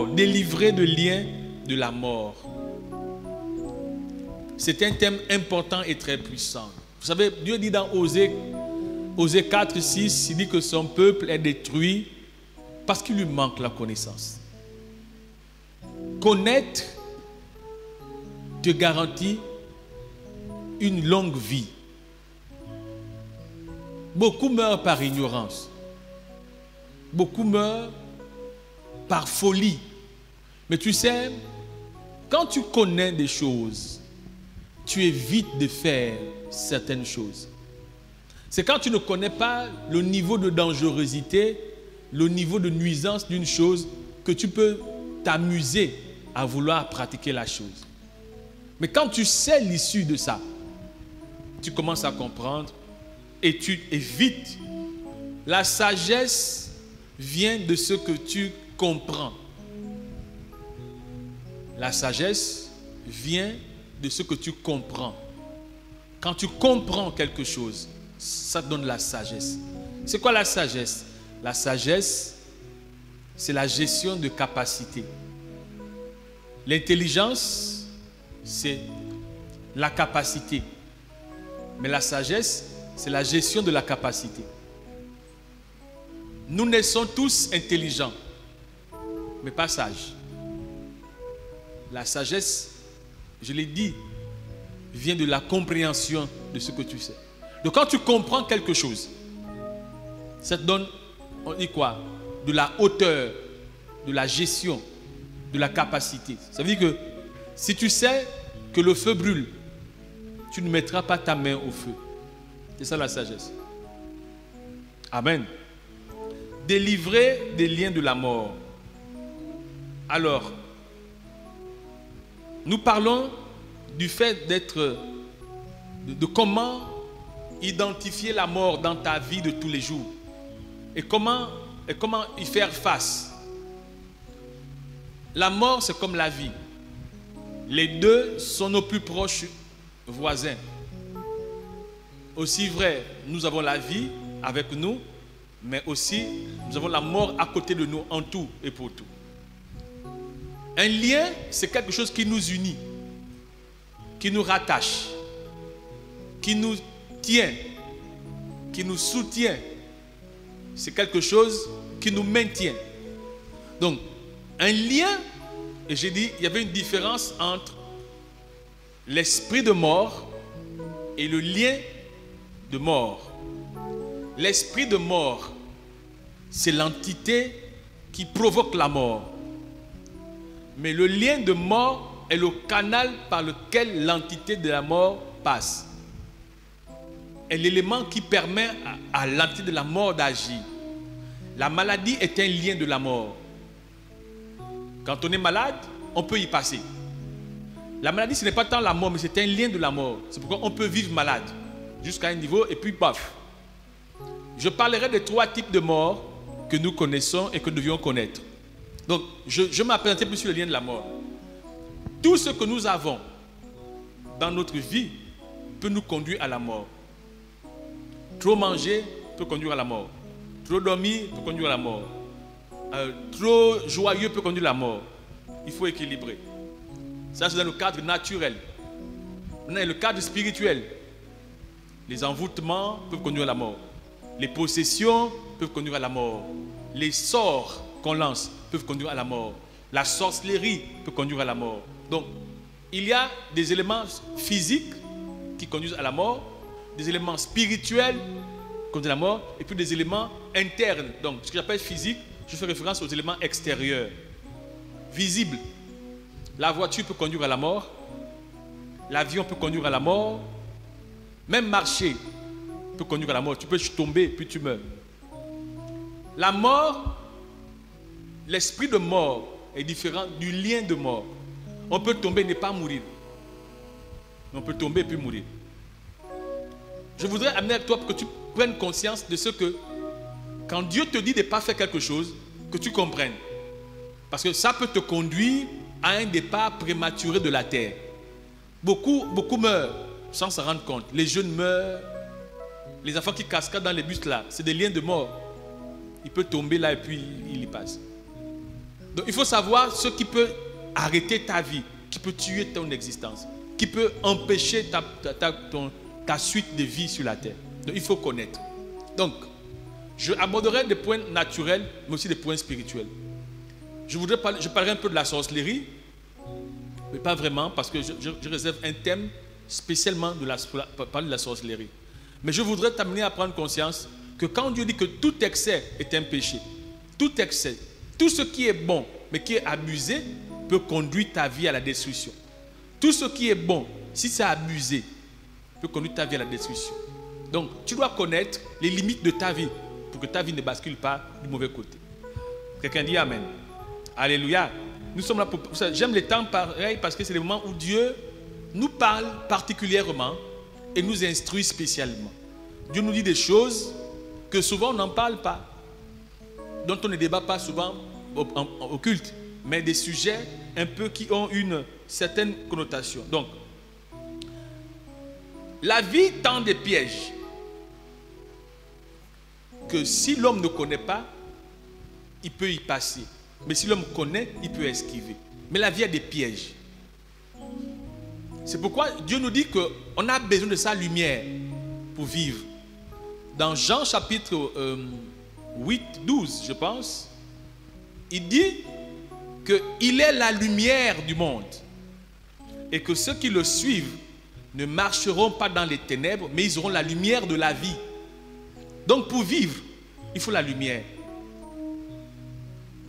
Délivrer de liens de la mort. C'est un thème important et très puissant. Vous savez, Dieu dit dans Osée 4, 6, il dit que son peuple est détruit parce qu'il lui manque la connaissance. Connaître te garantit une longue vie. Beaucoup meurent par ignorance. Beaucoup meurent par folie. Mais tu sais, quand tu connais des choses, tu évites de faire certaines choses. C'est quand tu ne connais pas le niveau de dangerosité, le niveau de nuisance d'une chose, que tu peux t'amuser à vouloir pratiquer la chose. Mais quand tu sais l'issue de ça, tu commences à comprendre et tu évites. La sagesse vient de ce que tu comprends. La sagesse vient de ce que tu comprends. Quand tu comprends quelque chose, ça te donne la sagesse. C'est quoi la sagesse? La sagesse, c'est la gestion de capacité. L'intelligence, c'est la capacité. Mais la sagesse, c'est la gestion de la capacité. Nous naissons tous intelligents, mais pas sages. La sagesse, je l'ai dit, vient de la compréhension de ce que tu sais. Donc quand tu comprends quelque chose, ça te donne, on dit quoi? De la hauteur, de la gestion, de la capacité. Ça veut dire que si tu sais que le feu brûle, tu ne mettras pas ta main au feu. C'est ça la sagesse. Amen. Délivrer des liens de la mort. Alors, nous parlons du fait d'être, de comment identifier la mort dans ta vie de tous les jours. Et comment y faire face. La mort, c'est comme la vie. Les deux sont nos plus proches voisins. Aussi vrai, nous avons la vie avec nous, mais aussi nous avons la mort à côté de nous en tout et pour tout. Un lien, c'est quelque chose qui nous unit, qui nous rattache, qui nous tient, qui nous soutient. C'est quelque chose qui nous maintient. Donc, un lien, et j'ai dit, il y avait une différence entre l'esprit de mort et le lien de mort. L'esprit de mort, c'est l'entité qui provoque la mort. Mais le lien de mort est le canal par lequel l'entité de la mort passe. Est l'élément qui permet à l'entité de la mort d'agir. La maladie est un lien de la mort. Quand on est malade, on peut y passer. La maladie, ce n'est pas tant la mort, mais c'est un lien de la mort. C'est pourquoi on peut vivre malade jusqu'à un niveau et puis paf. Je parlerai des 3 types de morts que nous connaissons et que nous devions connaître. Donc, je m'appesantis plus sur le lien de la mort. Tout ce que nous avons dans notre vie peut nous conduire à la mort. Trop manger peut conduire à la mort. Trop dormir peut conduire à la mort. Trop joyeux peut conduire à la mort. Il faut équilibrer. Ça, c'est dans le cadre naturel. Maintenant, il y a le cadre spirituel. Les envoûtements peuvent conduire à la mort. Les possessions peuvent conduire à la mort. Les sorts qu'on lance peuvent conduire à la mort. La sorcellerie peut conduire à la mort. Donc, il y a des éléments physiques qui conduisent à la mort, des éléments spirituels qui conduisent à la mort, et puis des éléments internes. Donc, ce que j'appelle physique, je fais référence aux éléments extérieurs. Visibles. La voiture peut conduire à la mort. L'avion peut conduire à la mort. Même marcher peut conduire à la mort. Tu peux tomber, puis tu meurs. La mort, l'esprit de mort est différent du lien de mort. On peut tomber et ne pas mourir. Mais on peut tomber et puis mourir. Je voudrais amener avec toi pour que tu prennes conscience de ce que, quand Dieu te dit de ne pas faire quelque chose, que tu comprennes. Parce que ça peut te conduire à un départ prématuré de la terre. Beaucoup meurent sans s'en rendre compte. Les jeunes meurent. Les enfants qui cascadent dans les bus là, c'est des liens de mort. Il peut tomber là et puis il y passe. Donc il faut savoir ce qui peut arrêter ta vie, qui peut tuer ton existence, qui peut empêcher ta suite de vie sur la terre. Donc il faut connaître. Donc, je aborderai des points naturels, mais aussi des points spirituels. Je parlerai un peu de la sorcellerie, mais pas vraiment, parce que je réserve un thème spécialement pour parler de la sorcellerie. Mais je voudrais t'amener à prendre conscience que quand Dieu dit que tout excès est un péché, tout excès, tout ce qui est bon, mais qui est abusé, peut conduire ta vie à la destruction. Tout ce qui est bon, si c'est abusé, peut conduire ta vie à la destruction. Donc, tu dois connaître les limites de ta vie pour que ta vie ne bascule pas du mauvais côté. Quelqu'un dit Amen. Alléluia. Nous sommes là pour... J'aime les temps pareils parce que c'est le moment où Dieu nous parle particulièrement et nous instruit spécialement. Dieu nous dit des choses que souvent on n'en parle pas, dont on ne débat pas souvent au culte, mais des sujets un peu qui ont une certaine connotation. Donc, la vie tend des pièges que si l'homme ne connaît pas, il peut y passer. Mais si l'homme connaît, il peut esquiver. Mais la vie a des pièges. C'est pourquoi Dieu nous dit qu'on a besoin de sa lumière pour vivre. Dans Jean chapitre 8, 12, je pense, il dit qu'il est la lumière du monde et que ceux qui le suivent ne marcheront pas dans les ténèbres, mais ils auront la lumière de la vie. Donc pour vivre, il faut la lumière.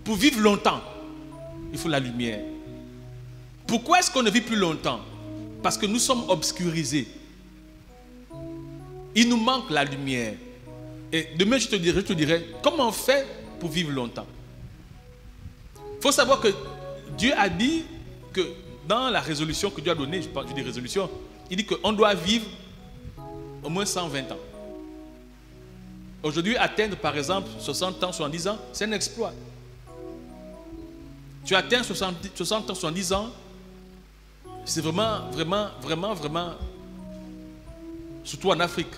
Pour vivre longtemps, il faut la lumière. Pourquoi est-ce qu'on ne vit plus longtemps? Parce que nous sommes obscurisés. Il nous manque la lumière. Et demain, je te dirai comment on fait pour vivre longtemps. Il faut savoir que Dieu a dit que dans la résolution que Dieu a donnée, je dis résolution, il dit qu'on doit vivre au moins 120 ans. Aujourd'hui, atteindre par exemple 60 ans, 70 ans, c'est un exploit. Tu atteins 60 ans, 70 ans, c'est vraiment, surtout en Afrique.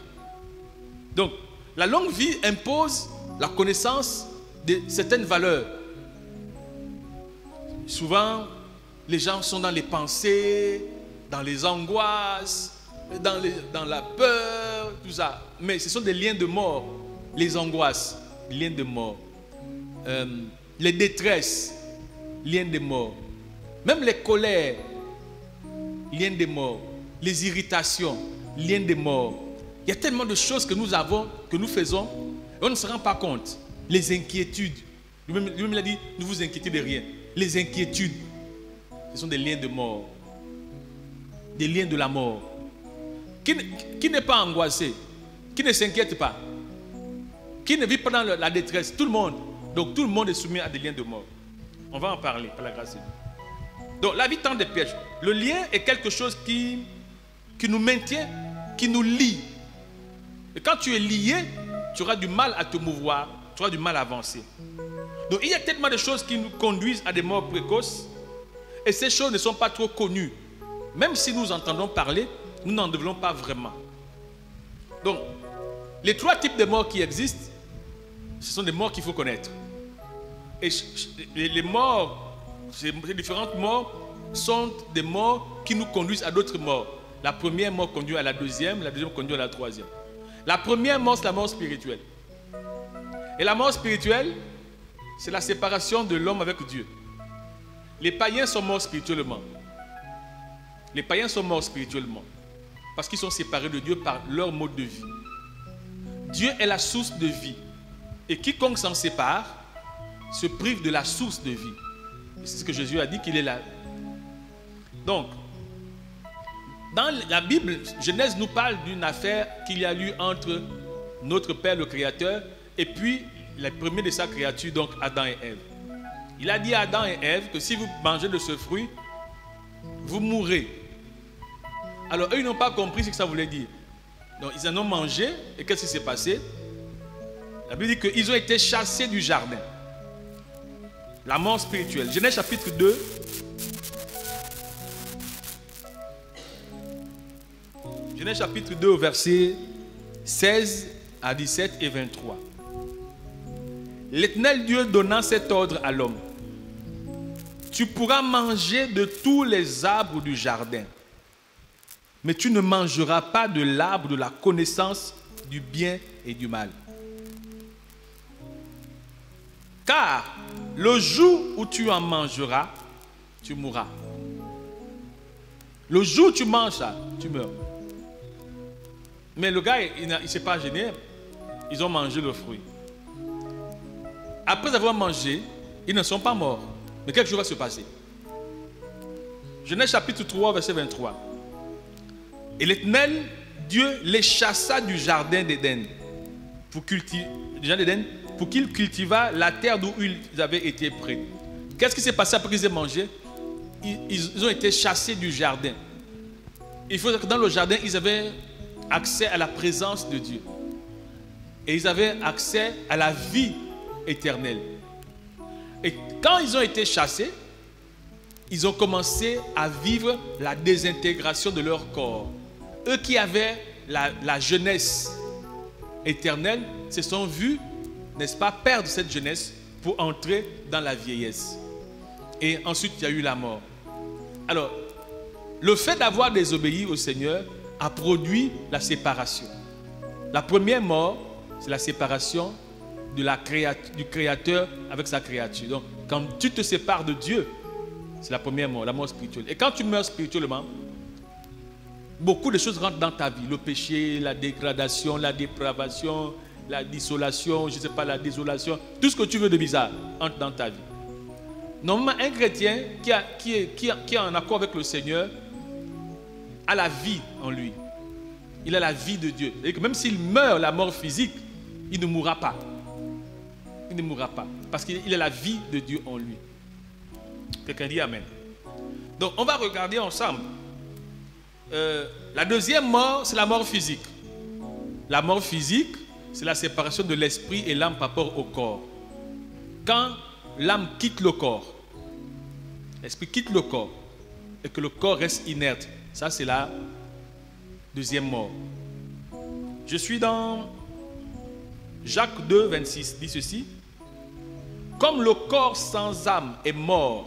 Donc, la longue vie impose la connaissance de certaines valeurs. Souvent, les gens sont dans les pensées, dans les angoisses, dans la peur, tout ça. Mais ce sont des liens de mort, les angoisses, liens de mort. Les détresses, liens de mort. Même les colères, liens de mort. Les irritations, liens de mort. Il y a tellement de choses que nous avons, que nous faisons, et on ne se rend pas compte. Les inquiétudes. Lui-même il a dit, ne vous inquiétez de rien. Les inquiétudes, ce sont des liens de mort. Des liens de la mort. Qui n'est pas angoissé? Qui ne s'inquiète pas? Qui ne vit pas dans la détresse? Tout le monde. Donc tout le monde est soumis à des liens de mort. On va en parler par la grâce de Dieu. Donc la vie tend des pièges. Le lien est quelque chose qui nous maintient, qui nous lie. Et quand tu es lié, tu auras du mal à te mouvoir, tu auras du mal à avancer. Donc il y a tellement de choses qui nous conduisent à des morts précoces. Et ces choses ne sont pas trop connues. Même si nous entendons parler, nous n'en devenons pas vraiment. Donc, les 3 types de morts qui existent, ce sont des morts qu'il faut connaître. Et les morts, ces différentes morts, sont des morts qui nous conduisent à d'autres morts. La première mort conduit à la deuxième conduit à la troisième. La première mort, c'est la mort spirituelle. Et la mort spirituelle, c'est la séparation de l'homme avec Dieu. Les païens sont morts spirituellement. Les païens sont morts spirituellement parce qu'ils sont séparés de Dieu par leur mode de vie. Dieu est la source de vie. Et quiconque s'en sépare se prive de la source de vie. C'est ce que Jésus a dit qu'il est là. Donc, dans la Bible, Genèse nous parle d'une affaire qu'il y a eu entre notre Père le Créateur et puis les premiers de sa créature, donc Adam et Ève. Il a dit à Adam et Ève que si vous mangez de ce fruit, vous mourrez. Alors eux, ils n'ont pas compris ce que ça voulait dire. Donc ils en ont mangé et qu'est-ce qui s'est passé? La Bible dit qu'ils ont été chassés du jardin. La mort spirituelle. Genèse chapitre 2. Genèse chapitre 2, versets 16 à 17 et 23. L'Éternel Dieu donna cet ordre à l'homme. tu pourras manger de tous les arbres du jardin, mais tu ne mangeras pas de l'arbre de la connaissance du bien et du mal. Car le jour où tu en mangeras, tu mourras. Le jour où tu manges ça, tu meurs. Mais le gars, il ne s'est pas gêné. Ils ont mangé le fruit. Après avoir mangé, ils ne sont pas morts. Mais quelque chose va se passer. Genèse chapitre 3, verset 23. Et l'Éternel, Dieu les chassa du jardin d'Éden pour qu'il cultivât la terre d'où ils avaient été pris. Qu'est-ce qui s'est passé après qu'ils aient mangé? Ils ont été chassés du jardin. Il faut dire que dans le jardin, ils avaient accès à la présence de Dieu. Et ils avaient accès à la vie éternelle. Et quand ils ont été chassés, ils ont commencé à vivre la désintégration de leur corps. Eux qui avaient la jeunesse éternelle se sont vus, n'est-ce pas, perdre cette jeunesse pour entrer dans la vieillesse. Et ensuite, il y a eu la mort. Alors, le fait d'avoir désobéi au Seigneur a produit la séparation. La première mort, c'est la séparation du Créateur avec sa créature. Donc, quand tu te sépares de Dieu, c'est la première mort, la mort spirituelle. Et quand tu meurs spirituellement, beaucoup de choses rentrent dans ta vie. Le péché, la dégradation, la dépravation, la désolation, je ne sais pas, la désolation. Tout ce que tu veux de bizarre entre dans ta vie. Normalement, un chrétien qui est en accord avec le Seigneur a la vie en lui. Il a la vie de Dieu. Et que même s'il meurt la mort physique, il ne mourra pas. Il ne mourra pas. Parce qu'il a la vie de Dieu en lui. Quelqu'un dit Amen. Donc, on va regarder ensemble. La deuxième mort, c'est la mort physique. La mort physique, c'est la séparation de l'esprit et l'âme par rapport au corps. Quand l'âme quitte le corps, l'esprit quitte le corps et que le corps reste inerte, ça c'est la deuxième mort. Je suis dans Jacques 2, 26, dit ceci. Comme le corps sans âme est mort,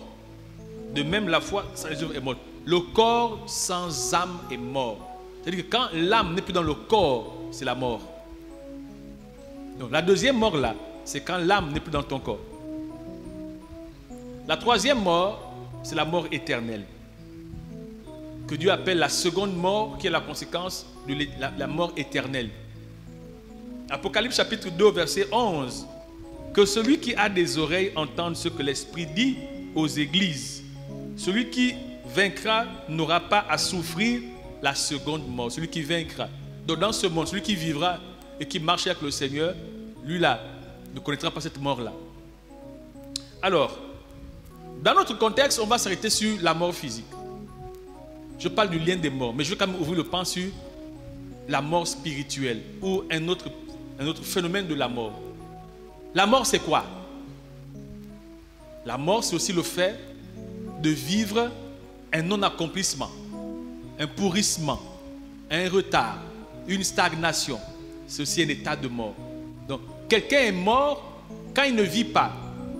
de même la foi sans les œuvres est morte. Le corps sans âme est mort. C'est-à-dire que quand l'âme n'est plus dans le corps, c'est la mort. Donc la deuxième mort là, c'est quand l'âme n'est plus dans ton corps. La troisième mort, c'est la mort éternelle. Que Dieu appelle la seconde mort, qui est la conséquence de la mort éternelle. Apocalypse chapitre 2, verset 11. Que celui qui a des oreilles entende ce que l'Esprit dit aux églises. Celui qui vaincra n'aura pas à souffrir la seconde mort. Celui qui vaincra. Donc dans ce monde, celui qui vivra et qui marche avec le Seigneur, lui là, ne connaîtra pas cette mort-là. Alors, dans notre contexte, on va s'arrêter sur la mort physique. Je parle du lien des morts, mais je vais quand même ouvrir le pan sur la mort spirituelle ou un autre phénomène de la mort. La mort, c'est quoi? La mort, c'est aussi le fait de vivre un non-accomplissement, un pourrissement, un retard, une stagnation. C'est aussi un état de mort. Donc, quelqu'un est mort quand il ne vit pas,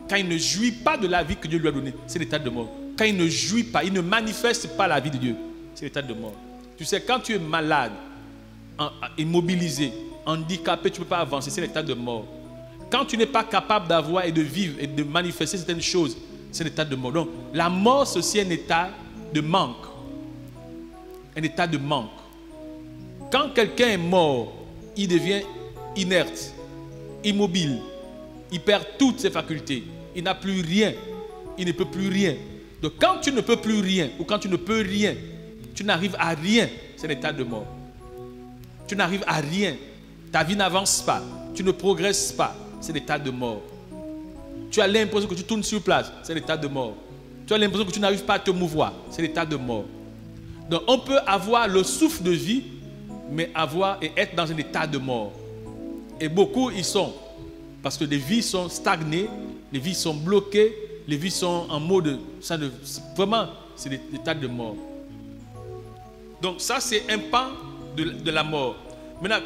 quand il ne jouit pas de la vie que Dieu lui a donnée. C'est l'état de mort. Quand il ne jouit pas, il ne manifeste pas la vie de Dieu. C'est l'état de mort. Tu sais, quand tu es malade, immobilisé, handicapé, tu ne peux pas avancer. C'est l'état de mort. Quand tu n'es pas capable d'avoir et de vivre et de manifester certaines choses, c'est l'état de mort. Donc, la mort, c'est aussi un état de manque. Un état de manque. Quand quelqu'un est mort, il devient inerte, immobile. Il perd toutes ses facultés. Il n'a plus rien. Il ne peut plus rien. Donc quand tu ne peux plus rien, ou quand tu ne peux rien, tu n'arrives à rien, c'est l'état de mort. Tu n'arrives à rien. Ta vie n'avance pas. Tu ne progresses pas. C'est l'état de mort. Tu as l'impression que tu tournes sur place. C'est l'état de mort. Tu as l'impression que tu n'arrives pas à te mouvoir. C'est l'état de mort. Donc on peut avoir le souffle de vie, mais avoir et être dans un état de mort. Et beaucoup y sont. Parce que les vies sont stagnées, les vies sont bloquées, les vies sont en mode... Vraiment, c'est l'état de mort. Donc ça, c'est un pan de la mort. Maintenant,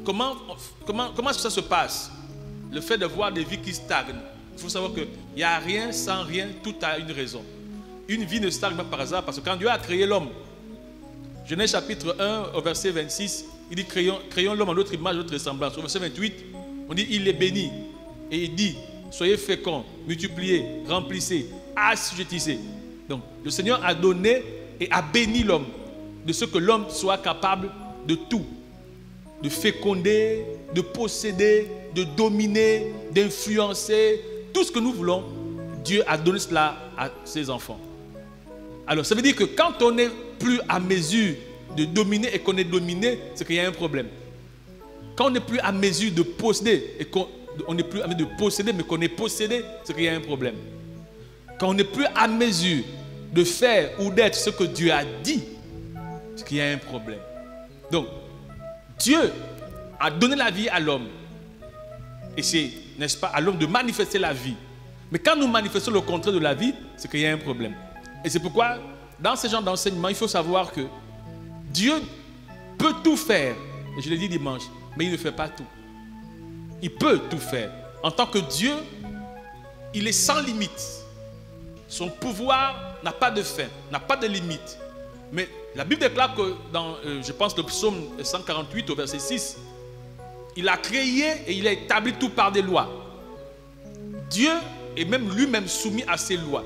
comment ça se passe? Le fait de voir des vies qui stagnent. Il faut savoir qu'il n'y a rien sans rien, tout a une raison. Une vie ne stagne pas par hasard, parce que quand Dieu a créé l'homme, Genèse chapitre 1, au verset 26, il dit créons l'homme en notre image, notre ressemblance. Au verset 28, on dit il est béni. Et il dit, soyez féconds, multipliez, remplissez, assujettissez. Donc, le Seigneur a donné et a béni l'homme, de ce que l'homme soit capable de tout. De féconder, de posséder, de dominer, d'influencer. Tout ce que nous voulons, Dieu a donné cela à ses enfants. Alors, ça veut dire que quand on n'est plus à mesure de dominer et qu'on est dominé, c'est qu'il y a un problème. Quand on n'est plus à mesure de posséder et qu'on n'est plus à mesure de posséder, mais qu'on est possédé, c'est qu'il y a un problème. Quand on n'est plus à mesure de faire ou d'être ce que Dieu a dit, c'est qu'il y a un problème. Donc, Dieu a donné la vie à l'homme. Et c'est, n'est-ce pas, à l'homme de manifester la vie. Mais quand nous manifestons le contraire de la vie, c'est qu'il y a un problème. Et c'est pourquoi, dans ce genre d'enseignement, il faut savoir que Dieu peut tout faire. Et je l'ai dit dimanche, mais il ne fait pas tout. Il peut tout faire. En tant que Dieu, il est sans limite. Son pouvoir n'a pas de fin, n'a pas de limite. Mais la Bible déclare que dans, je pense, le psaume 148 au verset 6, il a créé et il a établi tout par des lois. Dieu est même lui-même soumis à ses lois.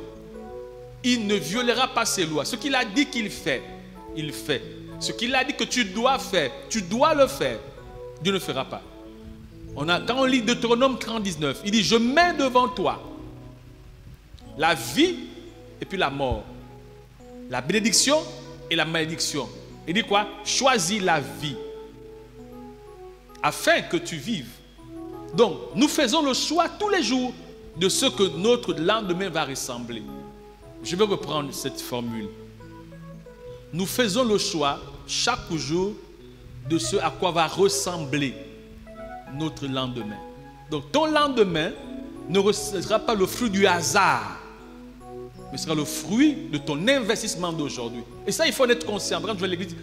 Il ne violera pas ses lois. Ce qu'il a dit qu'il fait, il fait. Ce qu'il a dit que tu dois faire, tu dois le faire. Dieu ne fera pas. Quand on lit Deutéronome 30:19, il dit, je mets devant toi la vie et puis la mort, la bénédiction et la malédiction. Il dit quoi? Choisis la vie afin que tu vives. Donc, nous faisons le choix tous les jours de ce que notre lendemain va ressembler. Je vais reprendre cette formule. Nous faisons le choix chaque jour de ce à quoi va ressembler notre lendemain. Donc, ton lendemain ne sera pas le fruit du hasard, mais sera le fruit de ton investissement d'aujourd'hui. Et ça, il faut en être conscient. Quand tu vas à l'église,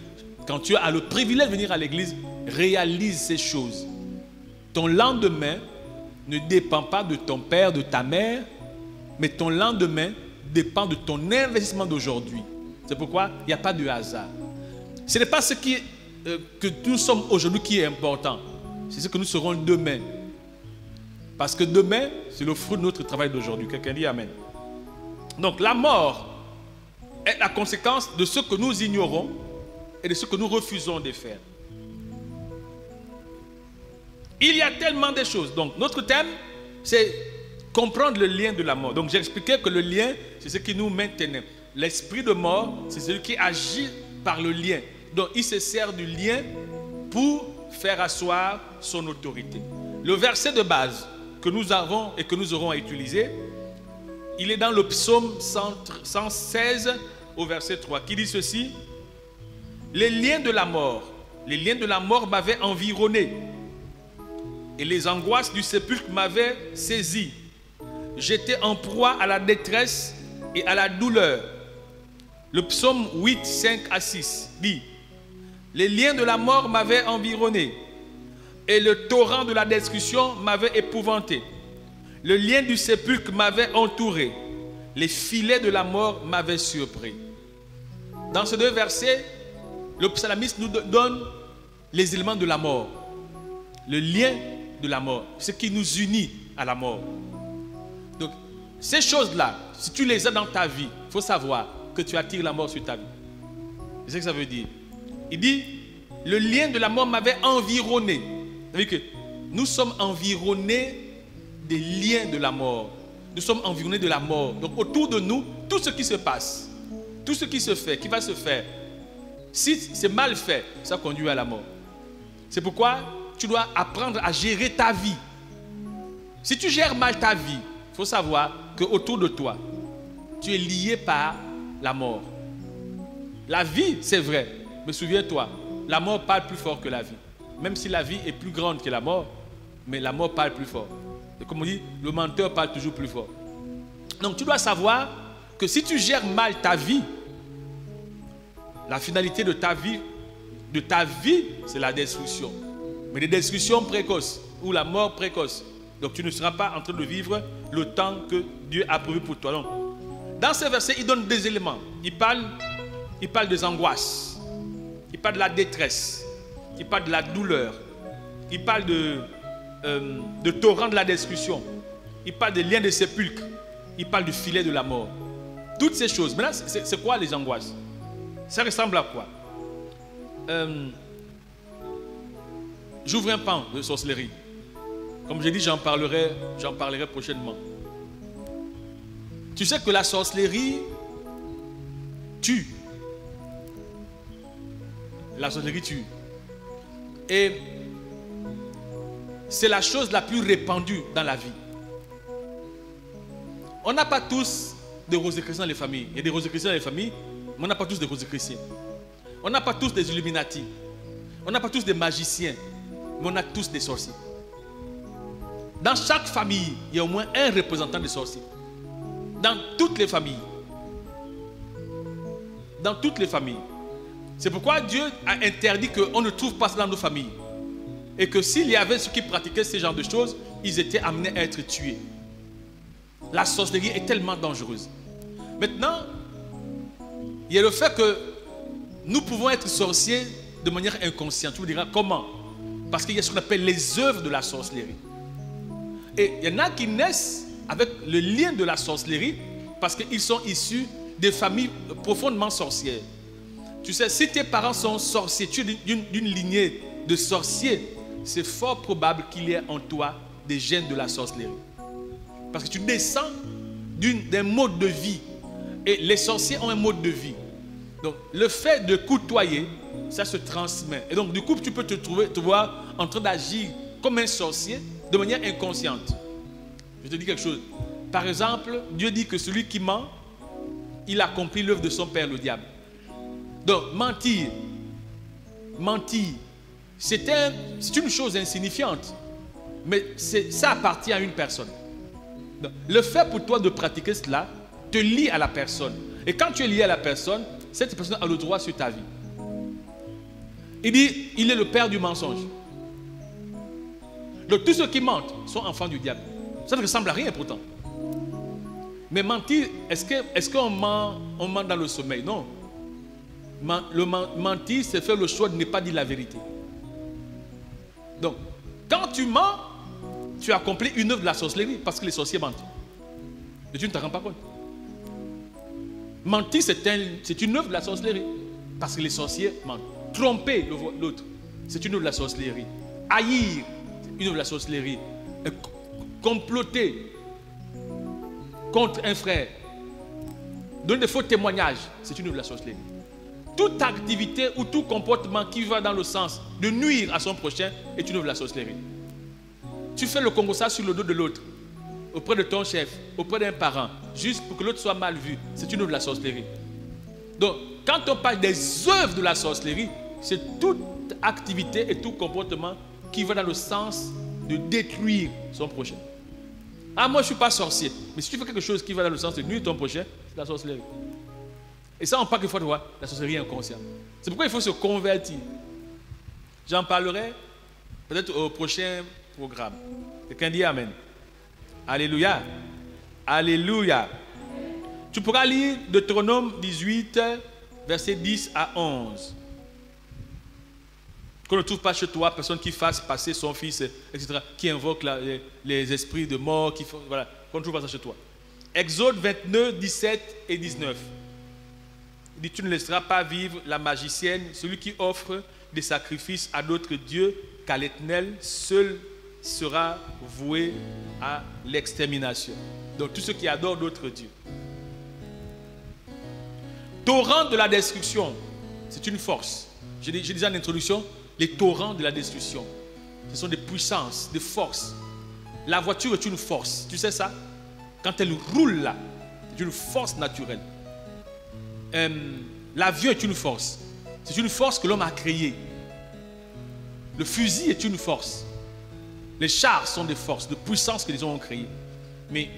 quand tu as le privilège de venir à l'église, réalise ces choses. Ton lendemain ne dépend pas de ton père, de ta mère, mais ton lendemain dépend de ton investissement d'aujourd'hui. C'est pourquoi il n'y a pas de hasard. Ce n'est pas ce que nous sommes aujourd'hui qui est important. C'est ce que nous serons demain. Parce que demain, c'est le fruit de notre travail d'aujourd'hui. Quelqu'un dit Amen. Donc la mort est la conséquence de ce que nous ignorons et de ce que nous refusons de faire. Il y a tellement de choses. Donc notre thème, c'est comprendre le lien de la mort. Donc j'ai expliqué que le lien, c'est ce qui nous maintient. L'esprit de mort, c'est celui qui agit par le lien. Donc il se sert du lien pour faire asseoir son autorité. Le verset de base que nous avons et que nous aurons à utiliser, il est dans le psaume 116 au verset 3 qui dit ceci: les liens de la mort m'avaient environné et les angoisses du sépulcre m'avaient saisi. J'étais en proie à la détresse et à la douleur. Le psaume 8, 5 à 6 dit: les liens de la mort m'avaient environné et le torrent de la destruction m'avait épouvanté. Le lien du sépulcre m'avait entouré. Les filets de la mort m'avaient surpris. Dans ces deux versets, le psalmiste nous donne les éléments de la mort. Le lien de la mort, ce qui nous unit à la mort. Donc, ces choses-là, si tu les as dans ta vie, il faut savoir que tu attires la mort sur ta vie. C'est ce que ça veut dire. Il dit, le lien de la mort m'avait environné. C'est-à-dire que nous sommes environnés des liens de la mort. Nous sommes environnés de la mort. Donc autour de nous, tout ce qui se passe, tout ce qui se fait, qui va se faire, si c'est mal fait, ça conduit à la mort. C'est pourquoi tu dois apprendre à gérer ta vie. Si tu gères mal ta vie, il faut savoir qu'autour de toi, tu es lié par la mort. La vie, c'est vrai, mais souviens-toi, la mort parle plus fort que la vie. Même si la vie est plus grande que la mort, mais la mort parle plus fort. Et comme on dit, le menteur parle toujours plus fort. Donc tu dois savoir que si tu gères mal ta vie, la finalité de ta vie, c'est la destruction. Mais des destructions précoces ou la mort précoce, Donc tu ne seras pas en train de vivre le temps que Dieu a prévu pour toi. Donc, dans ces versets, il donne des éléments. Il parle des angoisses. Il parle de la détresse. Il parle de la douleur. Il parle de torrent de la destruction. Il parle des liens de sépulcre. Il parle du filet de la mort. Toutes ces choses. Maintenant, c'est quoi les angoisses? Ça ressemble à quoi? J'ouvre un pan de sorcellerie. Comme j'ai dit, j'en parlerai prochainement. Tu sais que la sorcellerie tue. La sorcellerie tue. Et c'est la chose la plus répandue dans la vie. On n'a pas tous de Rosicruciens dans les familles. Il y a des Rosicruciens dans les familles, mais on n'a pas tous des Rosicruciens. On n'a pas tous des Illuminati. On n'a pas tous des magiciens, mais on a tous des sorciers. Dans chaque famille, il y a au moins un représentant des sorciers. Dans toutes les familles. Dans toutes les familles. C'est pourquoi Dieu a interdit qu'on ne trouve pas ça dans nos familles. Et que s'il y avait ceux qui pratiquaient ce genre de choses, ils étaient amenés à être tués. La sorcellerie est tellement dangereuse. Maintenant, il y a le fait que nous pouvons être sorciers de manière inconsciente. Tu me diras comment? Parce qu'il y a ce qu'on appelle les œuvres de la sorcellerie. Et il y en a qui naissent avec le lien de la sorcellerie parce qu'ils sont issus des familles profondément sorcières. Tu sais, si tes parents sont sorciers, tu es d'une lignée de sorciers, c'est fort probable qu'il y ait en toi des gènes de la sorcellerie. Parce que tu descends d'un mode de vie. Et les sorciers ont un mode de vie. Donc, le fait de côtoyer, ça se transmet. Et donc, du coup, tu peux te voir en train d'agir comme un sorcier de manière inconsciente. Je te dis quelque chose. Par exemple, Dieu dit que celui qui ment, il a accompli l'œuvre de son père, le diable. Donc, mentir, c'est une chose insignifiante. Mais ça appartient à une personne. Donc, le fait pour toi de pratiquer cela te lie à la personne. Et quand tu es lié à la personne, cette personne a le droit sur ta vie. Il dit, il est le père du mensonge. Donc tous ceux qui mentent sont enfants du diable. Ça ne ressemble à rien pourtant. Mais mentir, est-ce qu'on ment dans le sommeil? Non. Mentir, c'est faire le choix de ne pas dire la vérité. Donc, quand tu mens, tu accomplis une œuvre de la sorcellerie parce que les sorciers mentent. Et tu ne te rends pas compte. Mentir, c'est une œuvre de la sorcellerie parce que les sorciers mentent. Tromper l'autre, c'est une œuvre de la sorcellerie. Haïr, c'est une œuvre de la sorcellerie. Comploter contre un frère, donner des faux témoignages, c'est une œuvre de la sorcellerie. Toute activité ou tout comportement qui va dans le sens de nuire à son prochain est une œuvre de la sorcellerie. Tu fais le congossa sur le dos de l'autre, auprès de ton chef, auprès d'un parent, juste pour que l'autre soit mal vu, c'est une œuvre de la sorcellerie. Donc, quand on parle des œuvres de la sorcellerie, c'est toute activité et tout comportement qui va dans le sens de détruire son prochain. Ah, moi je ne suis pas sorcier, mais si tu fais quelque chose qui va dans le sens de nuire ton prochain, c'est la sorcellerie. Et ça, on parle qu'il faut voir la sorcellerie inconsciente. C'est pourquoi il faut se convertir. J'en parlerai peut-être au prochain programme. Quelqu'un dit Amen. Alléluia. Alléluia. Tu pourras lire Deutéronome 18, versets 10 à 11. Qu'on ne trouve pas chez toi personne qui fasse passer son fils, etc., qui invoque les esprits de mort, voilà, qu'on ne trouve pas ça chez toi. Exode 29, 17 et 19. Il dit, tu ne laisseras pas vivre la magicienne, celui qui offre des sacrifices à d'autres dieux, qu'à l'Éternel seul sera voué à l'extermination. Donc tous ceux qui adorent d'autres dieux. Torrent de la destruction, c'est une force. Je disais en introduction, les torrents de la destruction. Ce sont des puissances, des forces. La voiture est une force. Tu sais ça? Quand elle roule là, c'est une force naturelle. L'avion est une force. C'est une force que l'homme a créée. Le fusil est une force. Les chars sont des forces, de puissance que les hommes ont créées. Mais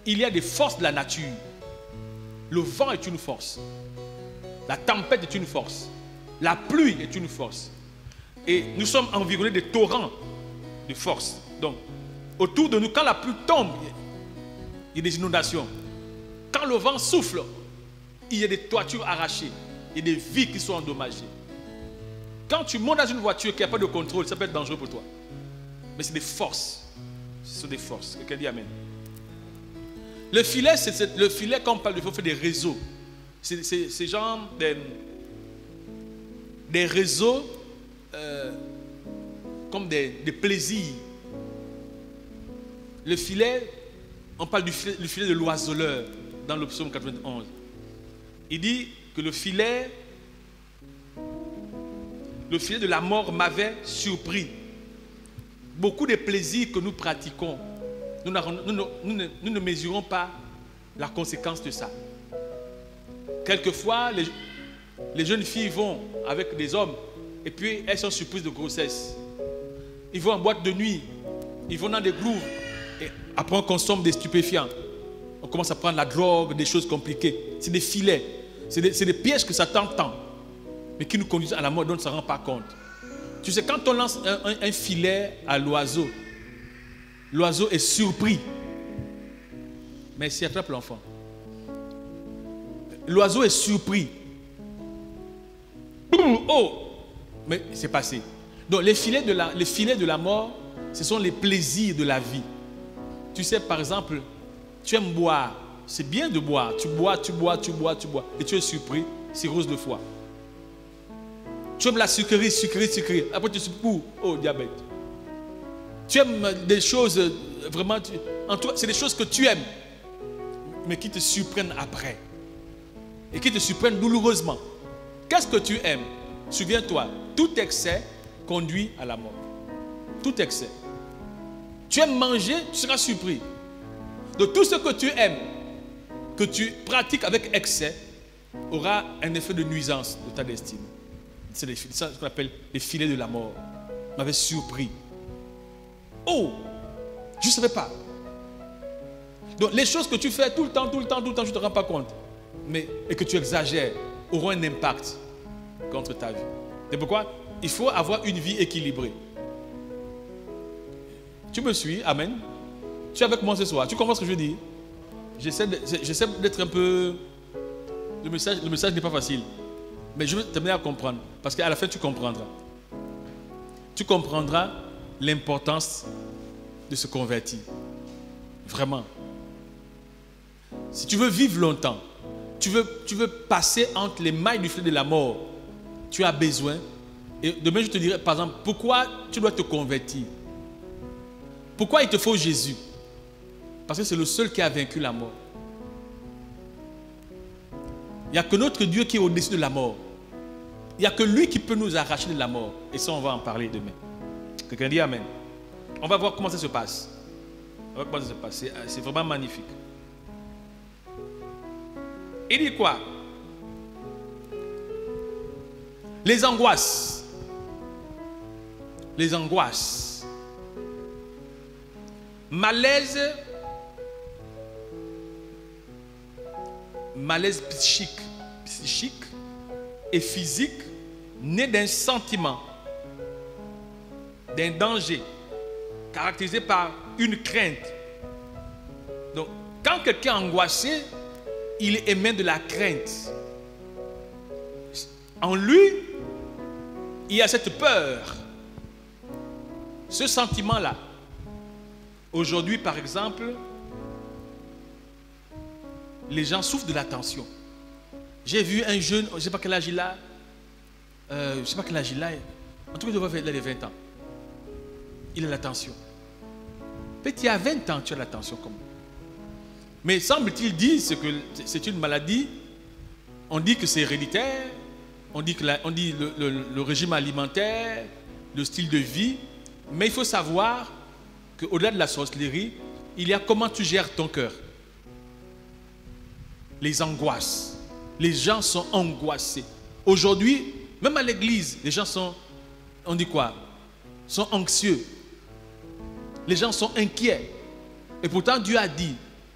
il y a des forces de la nature. Le vent est une force. La tempête est une force. La pluie est une force. Et nous sommes environnés de torrents de force. Donc, Autour de nous, quand la pluie tombe, il y a des inondations. Quand le vent souffle, il y a des toitures arrachées. Il y a des vies qui sont endommagées. Quand tu montes dans une voiture qui n'a pas de contrôle, ça peut être dangereux pour toi. Mais c'est des forces. Ce sont des forces. Quelqu'un dit Amen. Le filet, le filet, quand on parle de filet, on fait des réseaux. C'est genre des réseaux comme des plaisirs. Le filet, on parle du filet de l'oiseleur dans le psaume 91. Il dit que le filet de la mort m'avait surpris. Beaucoup de plaisirs que nous pratiquons, nous ne mesurons pas la conséquence de ça. Quelquefois, les jeunes filles vont avec des hommes et puis elles sont surprises de grossesse. Ils vont en boîte de nuit, ils vont dans des grooves et après on consomme des stupéfiants. On commence à prendre la drogue, des choses compliquées. C'est des filets, c'est des pièges que Satan tend, mais qui nous conduisent à la mort dont on ne s'en rend pas compte. Tu sais, quand on lance un filet à l'oiseau, l'oiseau est surpris, mais s'il attrape l'enfant. L'oiseau est surpris. Oh, mais c'est passé. Donc les filets de la mort, ce sont les plaisirs de la vie. Tu sais, par exemple, tu aimes boire. C'est bien de boire. Tu bois. Et tu es surpris, cirrhose de foie. Tu aimes la sucrerie. Après tu surpris, oh, diabète. Tu aimes des choses, vraiment, en toi, c'est des choses que tu aimes, mais qui te surprennent après. Et qui te surprennent douloureusement. Qu'est-ce que tu aimes? Souviens-toi, tout excès conduit à la mort. Tout excès. Tu aimes manger, tu seras surpris. De tout ce que tu aimes, que tu pratiques avec excès, aura un effet de nuisance de ta destinée. C'est ça qu'on appelle les filets de la mort. On m'avait surpris. Oh, je ne savais pas. Donc les choses que tu fais tout le temps, tu ne te rends pas compte. Et que tu exagères, auront un impact contre ta vie. C'est pourquoi il faut avoir une vie équilibrée. Tu me suis? Amen. Tu es avec moi ce soir? Tu comprends ce que je dis? J'essaie d'être un peu... Le message n'est pas facile. Mais je veux t'amener à comprendre. Parce qu'à la fin, tu comprendras. Tu comprendras l'importance de se convertir. Vraiment. Si tu veux vivre longtemps, tu veux passer entre les mailles du filet de la mort, tu as besoin. Et demain, je te dirai, par exemple, pourquoi tu dois te convertir. Pourquoi il te faut Jésus? Parce que c'est le seul qui a vaincu la mort. Il n'y a que notre Dieu qui est au-dessus de la mort. Il n'y a que lui qui peut nous arracher de la mort. Et ça, on va en parler demain. Quelqu'un dit Amen. On va voir comment ça se passe. On va voir comment ça se passe. C'est vraiment magnifique. Il dit quoi? Les angoisses. Les angoisses. Malaise psychique et physique né d'un sentiment, d'un danger, caractérisé par une crainte. Donc, quand quelqu'un est angoissé, il émet de la crainte. En lui, il y a cette peur, ce sentiment-là. Aujourd'hui, par exemple, les gens souffrent de la tension. J'ai vu un jeune, je ne sais pas quel âge il a, En tout cas, il doit avoir les 20 ans. Il a la tension. Peut-être il y a 20 ans, tu as la tension comme moi. Mais semble-t-il dire que c'est une maladie. On dit que c'est héréditaire. On dit le régime alimentaire, le style de vie. Mais il faut savoir qu'au-delà de la sorcellerie, il y a comment tu gères ton cœur. Les angoisses. Les gens sont angoissés. Aujourd'hui, même à l'église, les gens sont, on dit quoi? Sont anxieux. Les gens sont inquiets. Et pourtant, Dieu a dit,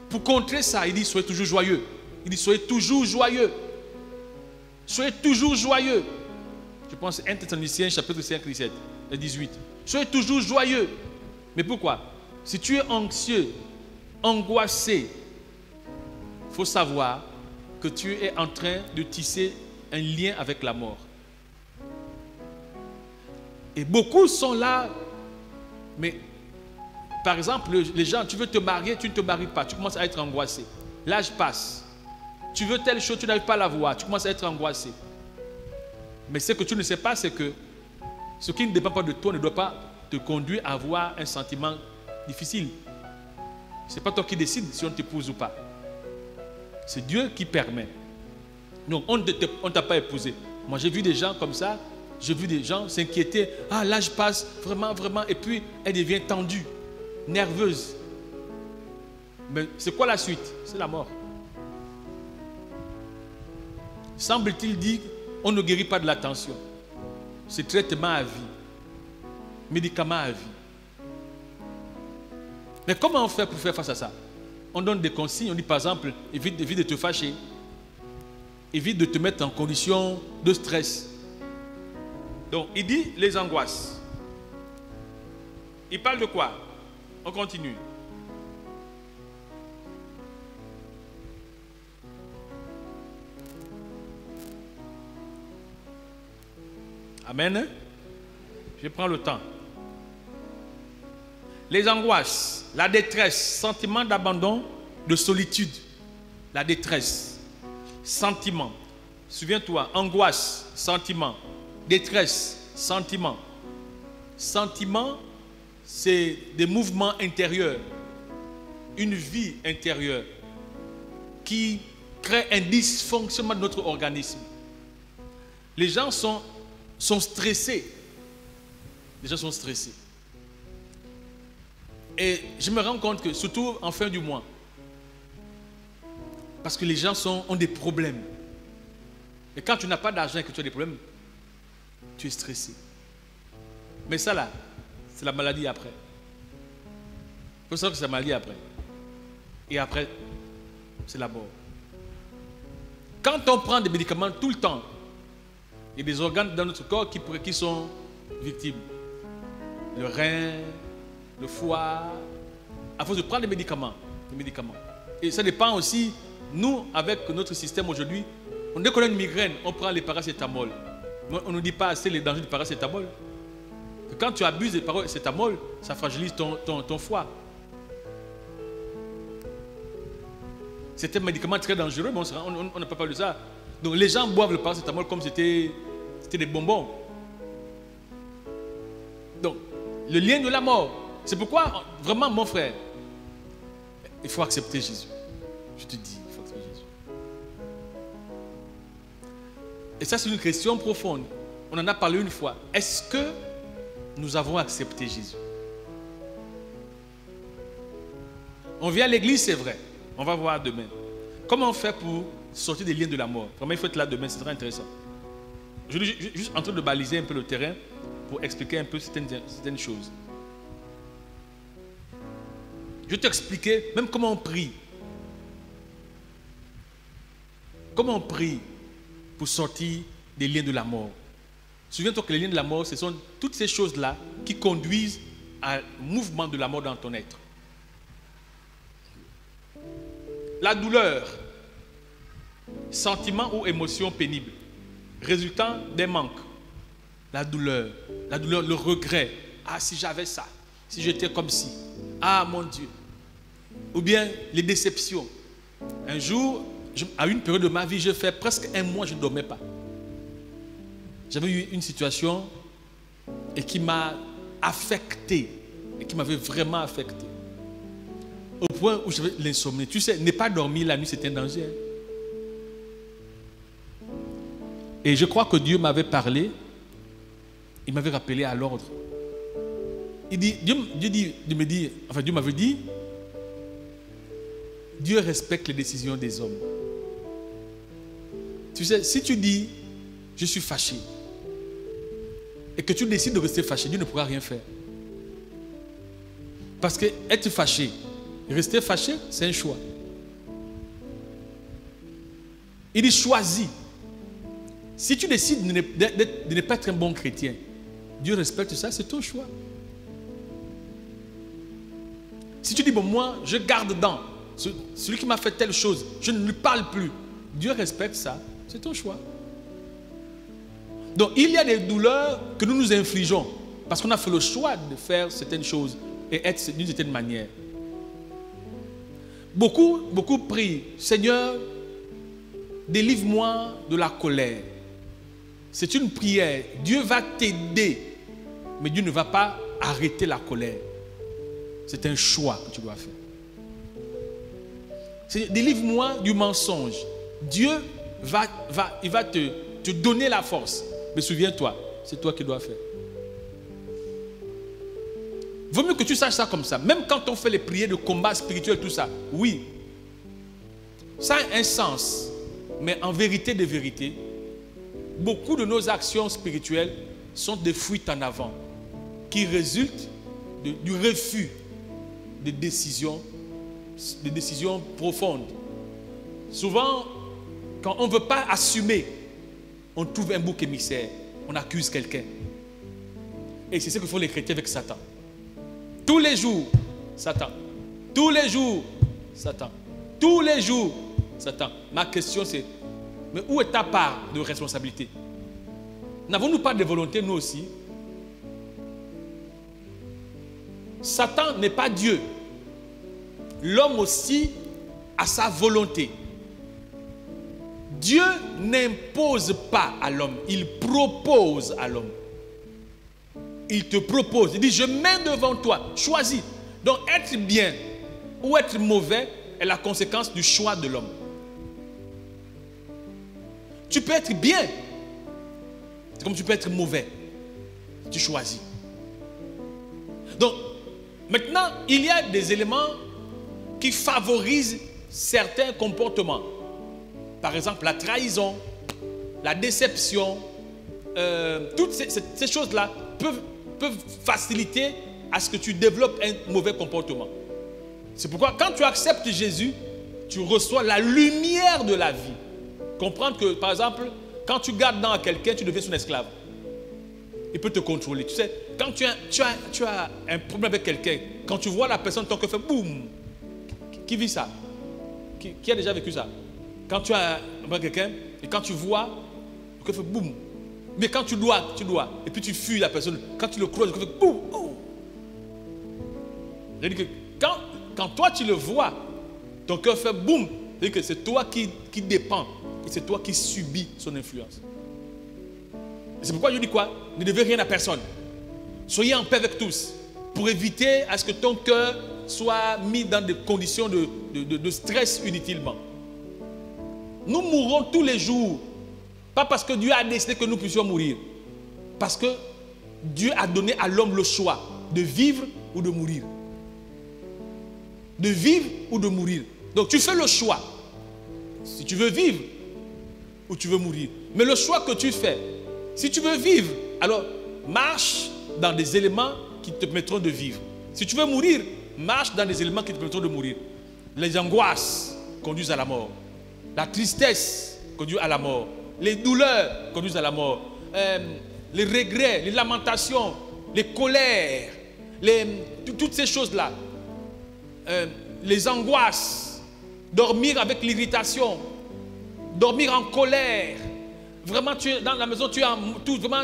pour contrer ça, il dit, soyez toujours joyeux. Il dit, soyez toujours joyeux. Soyez toujours joyeux. Je pense 1 Thessaloniciens chapitre 5, 17 et 18. Soyez toujours joyeux. Mais pourquoi? Si tu es anxieux, angoissé, il faut savoir que tu es en train de tisser un lien avec la mort. Et beaucoup sont là, mais par exemple, les gens, tu veux te marier, tu ne te maries pas, tu commences à être angoissé. L'âge passe. Tu veux telle chose, tu n'arrives pas à la voir, tu commences à être angoissé. Mais ce que tu ne sais pas, c'est que ce qui ne dépend pas de toi ne doit pas te conduire à avoir un sentiment difficile. Ce n'est pas toi qui décides si on t'épouse ou pas. C'est Dieu qui permet. Donc, on ne t'a pas épousé. Moi, j'ai vu des gens comme ça. J'ai vu des gens s'inquiéter. Ah, l'âge passe, vraiment, vraiment. Et puis, elle devient tendue, nerveuse. Mais c'est quoi la suite? C'est la mort. Semble-t-il dire, on ne guérit pas de la tension. C'est traitement à vie. Médicament à vie. Mais comment on fait pour faire face à ça? On donne des consignes. On dit par exemple, évite de te fâcher. Évite de te mettre en condition de stress. Donc, il dit les angoisses. Il parle de quoi? On continue. Amen. Je prends le temps. Les angoisses, la détresse, sentiment d'abandon, de solitude. La détresse, sentiment. Souviens-toi, angoisse, sentiment. Détresse, sentiment. Sentiment, c'est des mouvements intérieurs. Une vie intérieure qui crée un dysfonctionnement de notre organisme. Les gens sont stressés. Les gens sont stressés. Et je me rends compte que, surtout en fin du mois, parce que les gens ont des problèmes. Et quand tu n'as pas d'argent et que tu as des problèmes, tu es stressé. Mais ça là, c'est la maladie après. Il faut savoir que c'est la maladie après. Et après, c'est la mort. Quand on prend des médicaments tout le temps, il y a des organes dans notre corps qui sont victimes. Le rein, le foie. À force de prendre des médicaments. Et ça dépend aussi, nous, avec notre système aujourd'hui, dès qu'on a une migraine, on prend les paracétamol. On ne dit pas assez les dangers du paracétamol. Quand tu abuses du paracétamol, ça fragilise ton foie. C'est un médicament très dangereux, mais on n'a pas parlé de ça. Donc les gens boivent le paracétamol comme c'était des bonbons. Donc, le lien de la mort. C'est pourquoi, vraiment, mon frère, il faut accepter Jésus. Je te dis, il faut accepter Jésus. Et ça, c'est une question profonde. On en a parlé une fois. Est-ce que nous avons accepté Jésus? On vient à l'église, c'est vrai. On va voir demain. Comment on fait pour sortir des liens de la mort? Vraiment, il faut être là demain, c'est très intéressant. Je suis juste en train de baliser un peu le terrain pour expliquer un peu certaines choses. Je vais t'expliquer même comment on prie. Comment on prie pour sortir des liens de la mort. Souviens-toi que les liens de la mort, ce sont toutes ces choses-là qui conduisent au mouvement de la mort dans ton être. La douleur, sentiment ou émotion pénible, résultant des manques. La douleur, le regret. Ah, si j'avais ça, si j'étais comme ci. Ah, mon Dieu. Ou bien les déceptions. Un jour, à une période de ma vie, j'ai fait presque un mois, je ne dormais pas. J'avais eu une situation et qui m'a affecté, et qui m'avait vraiment affecté. Au point où j'avais l'insomnie. Tu sais, ne pas dormir la nuit, c'est un danger. Et je crois que Dieu m'avait parlé. Il m'avait rappelé à l'ordre. Dieu m'avait dit, Dieu respecte les décisions des hommes. Tu sais, si tu dis, je suis fâché, et que tu décides de rester fâché, Dieu ne pourra rien faire. Parce que être fâché, rester fâché, c'est un choix. Il dit, choisis. Si tu décides de ne pas être un bon chrétien, Dieu respecte ça, c'est ton choix. Si tu dis, bon, moi, je garde dans celui qui m'a fait telle chose, je ne lui parle plus. Dieu respecte ça. C'est ton choix. Donc, il y a des douleurs que nous nous infligeons parce qu'on a fait le choix de faire certaines choses et être d'une certaine manière. Beaucoup prient, Seigneur, délivre-moi de la colère. C'est une prière. Dieu va t'aider, mais Dieu ne va pas arrêter la colère. C'est un choix que tu dois faire. Seigneur, délivre-moi du mensonge. Dieu va te donner la force. Mais souviens-toi, c'est toi qui dois faire. Vaut mieux que tu saches ça comme ça. Même quand on fait les prières de combat spirituel, tout ça, oui, ça a un sens. Mais en vérité de vérité, beaucoup de nos actions spirituelles sont des fuites en avant qui résultent du refus des décisions profondes. Souvent, quand on ne veut pas assumer, on trouve un bouc émissaire, on accuse quelqu'un. Et c'est ce que font les chrétiens avec Satan. Tous les jours, Satan. Tous les jours, Satan. Tous les jours, Satan. Ma question c'est, mais où est ta part de responsabilité? N'avons-nous pas de volonté, nous aussi? Satan n'est pas Dieu. L'homme aussi a sa volonté. Dieu n'impose pas à l'homme, il propose à l'homme. Il te propose, il dit, je mets devant toi, choisis. Donc être bien ou être mauvais est la conséquence du choix de l'homme. Tu peux être bien, c'est comme tu peux être mauvais. Tu choisis. Donc, maintenant, il y a des éléments qui favorisent certains comportements. Par exemple, la trahison, la déception, toutes ces choses-là peuvent faciliter à ce que tu développes un mauvais comportement. C'est pourquoi quand tu acceptes Jésus, tu reçois la lumière de la vie. Comprendre que, par exemple, quand tu gardes dans quelqu'un, tu deviens son esclave. Il peut te contrôler. Tu sais, quand tu as un problème avec quelqu'un, quand tu vois la personne, ton cœur fait boum. Qui vit ça? Qui a déjà vécu ça? Quand tu as un problème avec quelqu'un, et quand tu vois, le cœur fait boum. Mais quand tu dois. Et puis tu fuis la personne. Quand tu le croises, le cœur fait boum. C'est-à-dire que quand toi tu le vois, ton cœur fait boum. C'est-à-dire que c'est toi qui dépends. Et c'est toi qui subis son influence. Et c'est pourquoi je dis quoi? Ne devez rien à personne. Soyez en paix avec tous. Pour éviter à ce que ton cœur soit mis dans des conditions de stress inutilement. Nous mourrons tous les jours. Pas parce que Dieu a décidé que nous puissions mourir. Parce que Dieu a donné à l'homme le choix de vivre ou de mourir. De vivre ou de mourir. Donc tu fais le choix. Si tu veux vivre ou tu veux mourir. Mais le choix que tu fais, si tu veux vivre, alors marche dans des éléments qui te permettront de vivre. Si tu veux mourir, marche dans des éléments qui te permettront de mourir. Les angoisses conduisent à la mort. La tristesse conduit à la mort. Les douleurs conduisent à la mort. Les regrets, les lamentations, les colères, toutes ces choses-là. Les angoisses, dormir avec l'irritation, dormir en colère. Vraiment, tu es dans la maison, tu es en tout, vraiment,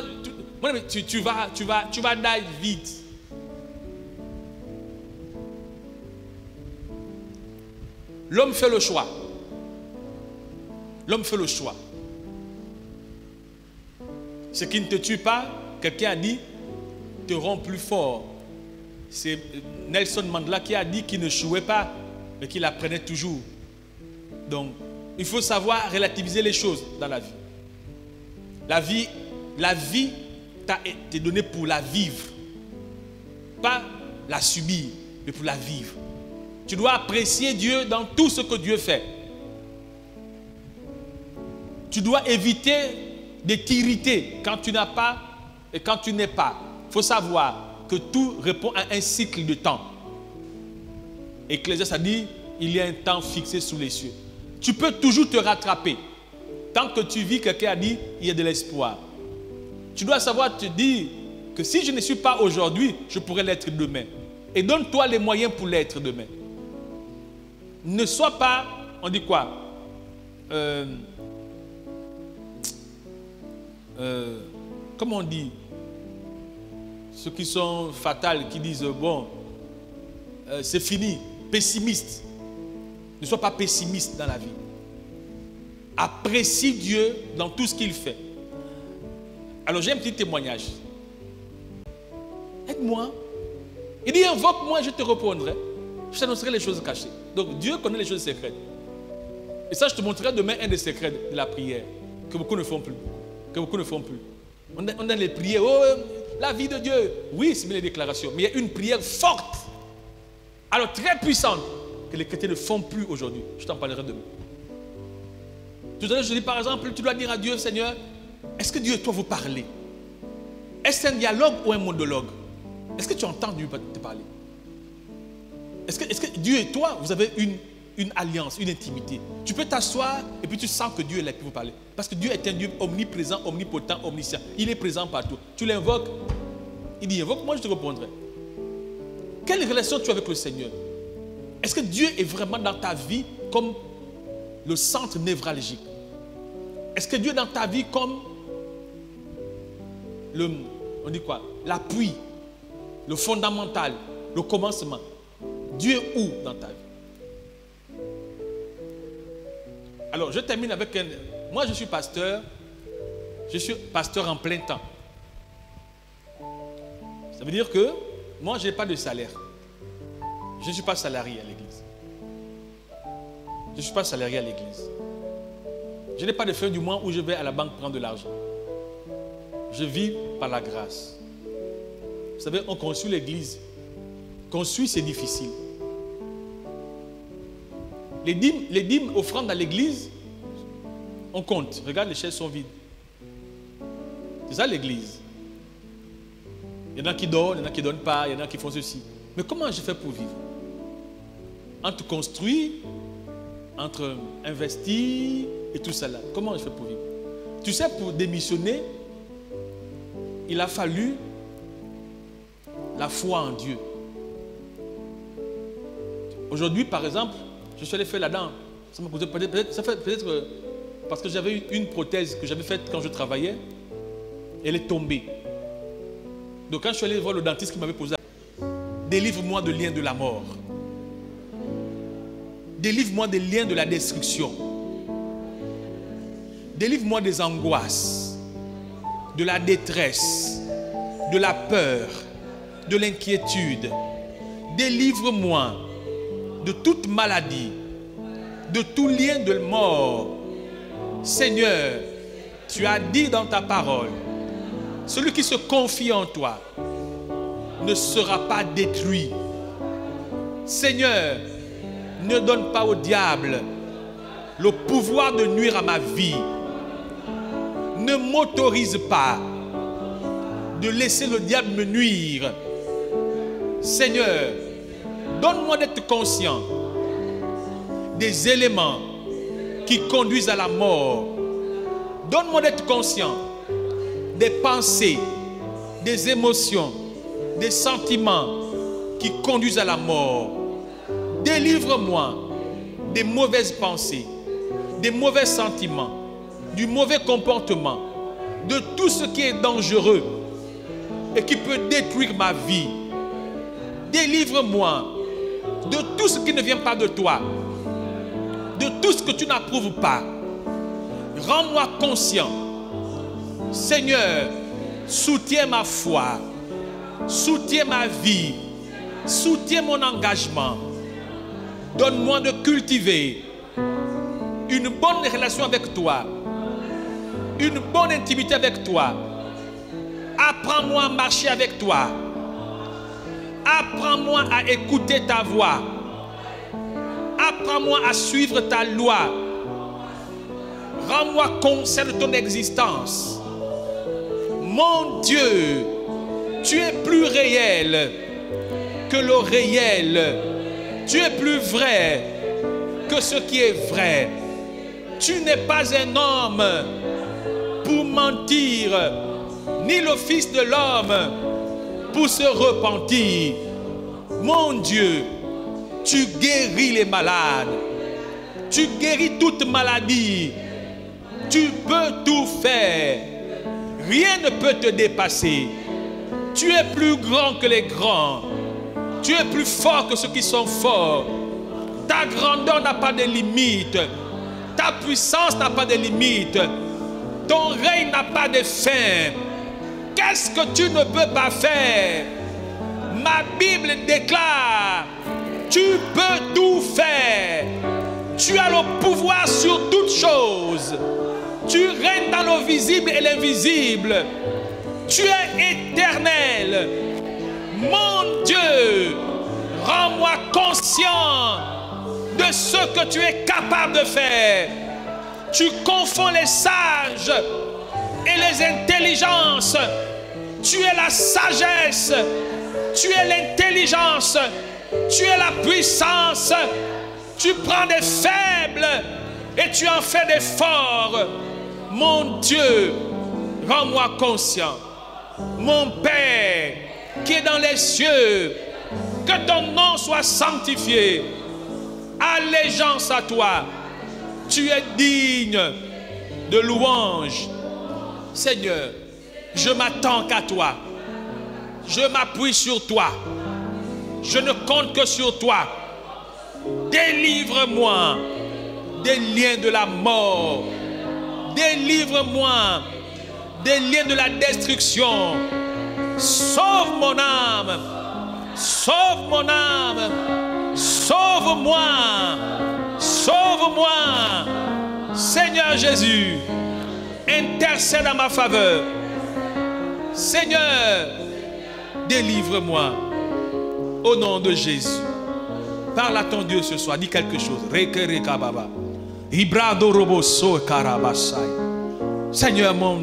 tu vas die vite. L'homme fait le choix. L'homme fait le choix. Ce qui ne te tue pas, quelqu'un a dit, te rend plus fort. C'est Nelson Mandela qui a dit qu'il ne jouait pas, mais qu'il apprenait toujours. Donc, il faut savoir relativiser les choses dans la vie. La vie t'a été donnée pour la vivre. Pas la subir, mais pour la vivre. Tu dois apprécier Dieu dans tout ce que Dieu fait. Tu dois éviter de t'irriter quand tu n'as pas et quand tu n'es pas. Il faut savoir que tout répond à un cycle de temps. Ecclésiaste a dit, il y a un temps fixé sous les cieux. Tu peux toujours te rattraper. Tant que tu vis, quelqu'un a dit, il y a de l'espoir. Tu dois savoir te dire que si je ne suis pas aujourd'hui, je pourrais l'être demain. Et donne-toi les moyens pour l'être demain. Ne sois pas, on dit quoi? Comment on dit? Ceux qui sont fatals, qui disent, bon, c'est fini, pessimiste. Ne sois pas pessimiste dans la vie. Apprécie Dieu dans tout ce qu'il fait. Alors j'ai un petit témoignage. Aide-moi. Il dit, invoque-moi, je te répondrai. Je t'annoncerai les choses cachées. Donc Dieu connaît les choses secrètes. Et ça, je te montrerai demain un des secrets de la prière. Que beaucoup ne font plus. Que beaucoup ne font plus. On a les prières. Oh, la vie de Dieu. Oui, c'est bien les déclarations. Mais il y a une prière forte. Alors très puissante. Que les chrétiens ne font plus aujourd'hui. Je t'en parlerai demain. Tout à l'heure, je dis par exemple, tu dois dire à Dieu, Seigneur, est-ce que Dieu et toi vous parlez? Est-ce un dialogue ou un monologue? Est-ce que tu entends Dieu te parler? Est-ce que Dieu et toi, vous avez une alliance, une intimité? Tu peux t'asseoir et puis tu sens que Dieu est là pour vous parler. Parce que Dieu est un Dieu omniprésent, omnipotent, omniscient. Il est présent partout. Tu l'invoques, il dit, invoque-moi, je te répondrai. Quelle relation tu as avec le Seigneur? Est-ce que Dieu est vraiment dans ta vie comme le centre névralgique? Est-ce que Dieu est dans ta vie comme on dit quoi? L'appui, le fondamental, le commencement? Dieu est où dans ta vie? Alors, je termine avec moi, je suis pasteur en plein temps. Ça veut dire que moi, je n'ai pas de salaire. Je ne suis pas salarié à l'église. Je ne suis pas salarié à l'église. Je n'ai pas de fin du mois où je vais à la banque prendre de l'argent. Je vis par la grâce. Vous savez, on construit l'église. Construire, c'est difficile. Les dîmes offrandes à l'église, on compte. Regarde, les chaises sont vides. C'est ça l'église. Il y en a qui donnent, il y en a qui ne donnent pas, il y en a qui font ceci. Mais comment je fais pour vivre? Entre construire, entre investir et tout ça là. Comment je fais pour vivre? Tu sais, pour démissionner, il a fallu la foi en Dieu. Aujourd'hui, par exemple, je suis allé faire la dent. Ça m'a posé peut-être parce que j'avais une prothèse que j'avais faite quand je travaillais. Elle est tombée. Donc quand je suis allé voir le dentiste qui m'avait posé, délivre-moi de liens de la mort. Délivre-moi des liens de la destruction. Délivre-moi des angoisses, de la détresse, de la peur, de l'inquiétude. Délivre-moi de toute maladie, de tout lien de mort. Seigneur, tu as dit dans ta parole, celui qui se confie en toi ne sera pas détruit. Seigneur, ne donne pas au diable le pouvoir de nuire à ma vie. Ne m'autorise pas de laisser le diable me nuire. Seigneur, donne-moi d'être conscient des éléments qui conduisent à la mort. Donne-moi d'être conscient des pensées, des émotions, des sentiments qui conduisent à la mort. Délivre-moi des mauvaises pensées, des mauvais sentiments, du mauvais comportement, de tout ce qui est dangereux et qui peut détruire ma vie. Délivre-moi de tout ce qui ne vient pas de toi, de tout ce que tu n'approuves pas. Rends-moi conscient. Seigneur, soutiens ma foi, soutiens ma vie, soutiens mon engagement. Donne-moi de cultiver une bonne relation avec toi, une bonne intimité avec toi. Apprends-moi à marcher avec toi. Apprends-moi à écouter ta voix. Apprends-moi à suivre ta loi. Rends-moi conscient de ton existence. Mon Dieu, tu es plus réel que le réel. Tu es plus vrai que ce qui est vrai. Tu n'es pas un homme pour mentir, ni le Fils de l'homme pour se repentir. Mon Dieu, tu guéris les malades. Tu guéris toute maladie. Tu peux tout faire. Rien ne peut te dépasser. Tu es plus grand que les grands. Tu es plus fort que ceux qui sont forts. Ta grandeur n'a pas de limite. Ta puissance n'a pas de limite. Ton règne n'a pas de fin. Qu'est-ce que tu ne peux pas faire? Ma Bible déclare, tu peux tout faire. Tu as le pouvoir sur toutes choses. Tu règnes dans le visible et l'invisible. Tu es éternel. Mon Dieu, rends-moi conscient de ce que tu es capable de faire. Tu confonds les sages et les intelligences. Tu es la sagesse. Tu es l'intelligence. Tu es la puissance. Tu prends des faibles et tu en fais des forts. Mon Dieu, rends-moi conscient. Mon Père qui est dans les cieux, que ton nom soit sanctifié. Allégeance à toi. Tu es digne de louange. Seigneur, je m'attends qu'à toi. Je m'appuie sur toi. Je ne compte que sur toi. Délivre-moi des liens de la mort. Délivre-moi des liens de la destruction. Sauve mon âme. Sauve mon âme. Sauve-moi. Sauve-moi. Seigneur Jésus, intercède en ma faveur. Seigneur, délivre-moi. Au nom de Jésus. Parle à ton Dieu ce soir. Dis quelque chose. Seigneur, mon